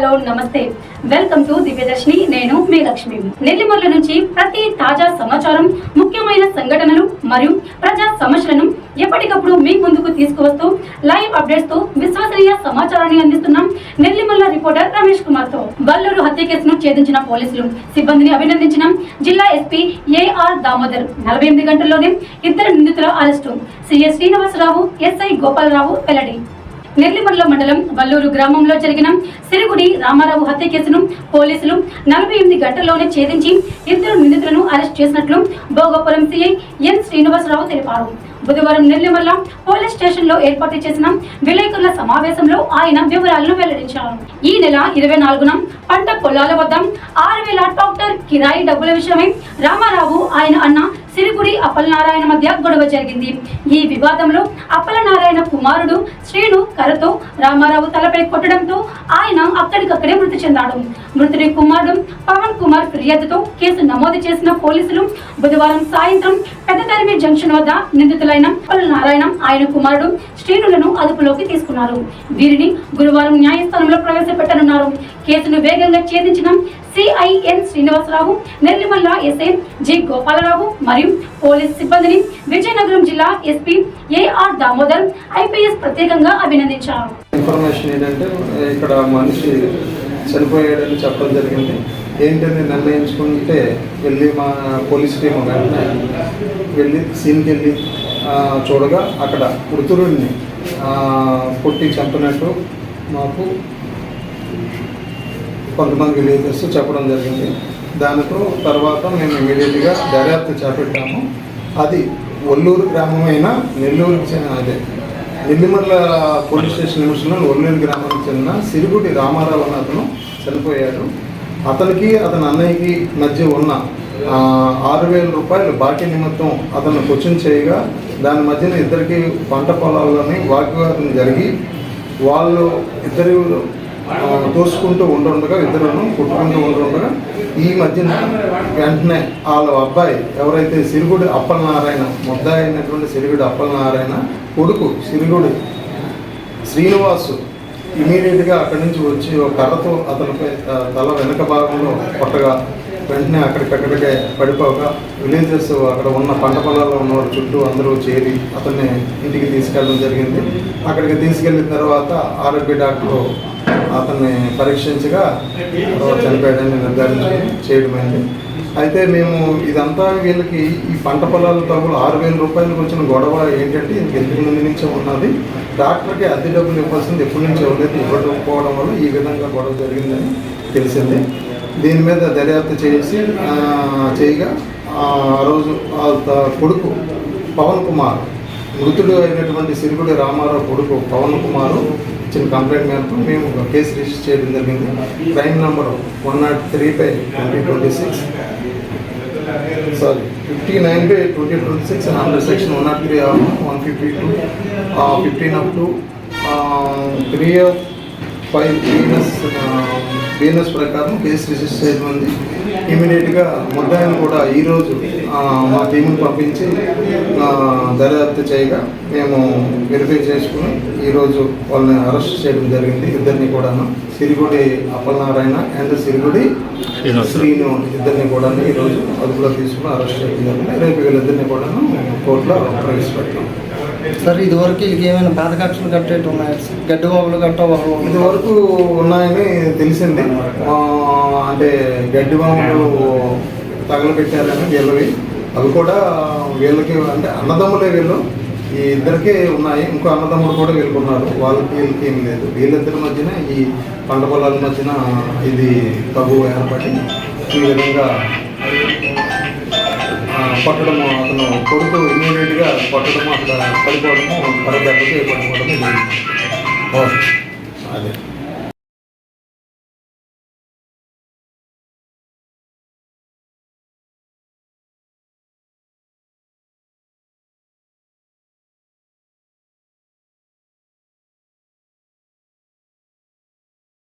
Hello నమస్తే, welcome to Divyadarshini. నేను మీ లక్ష్మి. నెల్లిమర్ల నుంచి ప్రతి తాజా సమాచారం, ముఖ్యమైన సంఘటనలు మరియు ప్రజా సమస్యలను ఎప్పటికప్పుడు మీ ముందుకు తీసుకువస్తూ లైవ్ అప్డేట్స్ తో విశ్వసనీయ సమాచారాన్ని అందిస్తున్నాం నెల్లిమర్ల రిపోర్టర్ రమేష్ కుమార్ తో. వల్లూరు హత్య కేసును ఛేదించిన పోలీసులు సిబ్బందిని అభినందించిన జిల్లా ఎస్పీ ఏఆర్ దామోదర్. 48 గంటల్లోనే 2 నిందితుల arrest. CS Srinivasarao, SI Gopalarao వెల్లడి. నెల్లిమర్ల మండలం వల్లూరు గ్రామంలో జరిగిన సిరుగుడి రామారావు హత్య కేసును పోలీసులు 48 గంటల్లోనే ఛేదించి 2 నిందితులను అరెస్ట్ చేసినట్లు భోగపురం సిఐ ఎన్ శ్రీనివాసరావు తెలిపారు. బుధవారం నెల్లిమర్ల పోలీస్ స్టేషన్ లో ఏర్పాటు చేసిన విలేకరుల సమావేశంలో ఆయన వివరాలను వెల్లడించారు. ఈ నెల 24న పంట పొలాల వద్ద 6000 ట్రాక్టర్ కిరాయి డబ్బుల విషయమై రామారావు, ఆయన అన్న సిరుగుడి అప్పలనారాయణ మధ్య గొడవ జరిగింది. ఈ వివాదంలో అప్పలనారాయణ కుమారుడు శ్రీను కర్రతో రామారావు తలపై కొట్టడంతో ఆయన అక్కడికక్కడే మృతి చెందాడు. మృతుడి కుమారుడు పవన్ కుమార్ ఫిర్యాదుతో కేసు నమోదు చేసిన పోలీసులు బుధవారం సాయంత్రం పెద్దతరిమి జంక్షన్ వద్ద నిందితులైన అప్పలనారాయణ, ఆయన కుమారుడు శ్రీనులను అదుపులోకి తీసుకున్నారు. వీరిని గురువారం న్యాయస్థానంలో ప్రవేశపెట్టనున్నారు. కేసును వేగంగా ఛేదించిన CI N Srinivasarao, Nellimarla SI G Gopalarao మరియు పోలీస్ సిబ్బందిని విజయనగరం జిల్లా ఎస్పీ ఏఆర్ దామోదర్ ఐపీఎస్ ప్రత్యేకంగా అభినందించారు. ఇన్ఫర్మేషన్ ఏంటంటే ఇక్కడ మనిషి చనిపోయాడని చెప్పడం జరిగింది. ఏంటని నిర్ణయించుకుంటే వెళ్ళి మా పోలీస్ టీం వెంటనే వెళ్ళి సీన్కి వెళ్ళి చూడగా అక్కడ మృతుడిని కొట్టి చంపినట్టు మాకు కొంతమంది విలేజర్స్ చెప్పడం జరిగింది. దానితో తర్వాత మేము ఇమీడియట్గా దర్యాప్తు చేపట్టాము. అది ఒల్లూరు గ్రామమైన నెల్లిమర్ల పోలీస్ స్టేషన్ నిమిషంలో ఒల్లూరు గ్రామానికి చెందిన సిరుగుడి రామారావు అన్న అతను చనిపోయాడు. అతనికి అతని అన్నయ్యకి మధ్య ఉన్న 6000 రూపాయలు బాకీ నిమిత్తం అతను క్వశ్చన్ చేయగా దాని మధ్యన ఇద్దరికి పంట పొలాల్లోని వాగ్వాదం జరిగి వాళ్ళు ఇద్దరు తోసుకుంటూ ఉండగా ఇద్దరును కొట్టుకుంటూ ఉండగా ఈ మధ్యన వెంటనే వాళ్ళ అబ్బాయి ఎవరైతే సిరుగుడి అప్పలనారాయణ ముద్దాయి అయినటువంటి సిరుగుడి అప్పలనారాయణ కొడుకు సిరుగుడి శ్రీనివాసు ఇమీడియట్గా అక్కడి నుంచి వచ్చి ఒక కర్రతో అతనిపై తల వెనక భాగంలో కొట్టగా వెంటనే అక్కడికక్కడికే పడిపోగా విలేజెస్ అక్కడ ఉన్న పంట పొలాల్లో ఉన్నవాడు చుట్టూ అందరూ చేరి అతన్ని ఇంటికి తీసుకెళ్ళడం జరిగింది. అక్కడికి తీసుకెళ్ళిన తర్వాత ఆరోగ్య డాక్టరు అతన్ని పరీక్షించగా చనిపోయాడని నిర్ధారించి చేయడమైంది. అయితే మేము ఇదంతా వీళ్ళకి ఈ పంట పొలాల డబ్బులు 6000 రూపాయలకు వచ్చిన గొడవ ఏంటంటే ఎందుకు ముందు నుంచే ఉన్నది. డాక్టర్కి అద్దె డబ్బులు ఇవ్వాల్సింది ఎప్పటి నుంచి ఇవ్వలేదు, ఇవ్వకపోవడం వల్ల ఈ విధంగా గొడవ జరిగిందని తెలిసింది. దీని మీద దర్యాప్తు చేయగా ఆ రోజు కొడుకు పవన్ కుమార్, మృతుడు అయినటువంటి సిరుగుడి రామారావు కొడుకు పవన్ కుమారు ఇచ్చిన కంప్లైంట్ మేరకు మేము కేసు రిజిస్టర్ చేయడం జరిగింది. Crime number 103/2026 59/2026 under section 103 152 15 BNS ప్రకారం కేసు రిజిస్టర్ చేయడం. ఇమీడియట్గా ముద్దాయిని కూడా ఈరోజు మా టీంని పంపించి దర్యాప్తు చేయగా మేము వెరిఫై చేసుకుని ఈరోజు వాళ్ళని అరెస్ట్ చేయడం జరిగింది. ఇద్దరిని కూడాను సిరుగుడి అప్పలనారాయణ అండ్ సిరుగుడి శ్రీను ఇద్దరిని కూడా ఈరోజు అదుపులో తీసుకుని అరెస్ట్ చేయడం జరిగింది. రేపు వీళ్ళిద్దరిని కూడాను కోర్టులో ప్రవేశపెట్టాం. సార్ ఇదివరకు వీళ్ళకి ఏమైనా బాధ కక్షలు కట్టేట్టు ఉన్నాయి? గడ్డి వాములు గట్ట ఇదివరకు ఉన్నాయని తెలిసింది. అంటే గడ్డి వాములు తగలబెట్టారని వీళ్ళవి, అవి కూడా వీళ్ళకి అంటే అన్నదమ్ములే వీళ్ళు, ఈ ఇద్దరికే ఉన్నాయి. ఇంకో అన్నదమ్ముడు కూడా వీళ్ళకున్నారు, వీళ్ళకి ఏం లేదు. వీళ్ళిద్దరి మధ్యన ఈ పంట పొలాల మధ్యన ఇది తగు ఏర్పడి ఈ విధంగా కొట్టడము, అతను కొడుకు ఇమీడియట్గా కొట్టడము, అక్కడ పడిపోవడము, పరదెబ్బకి పడిపోవడము జరిగింది. అదే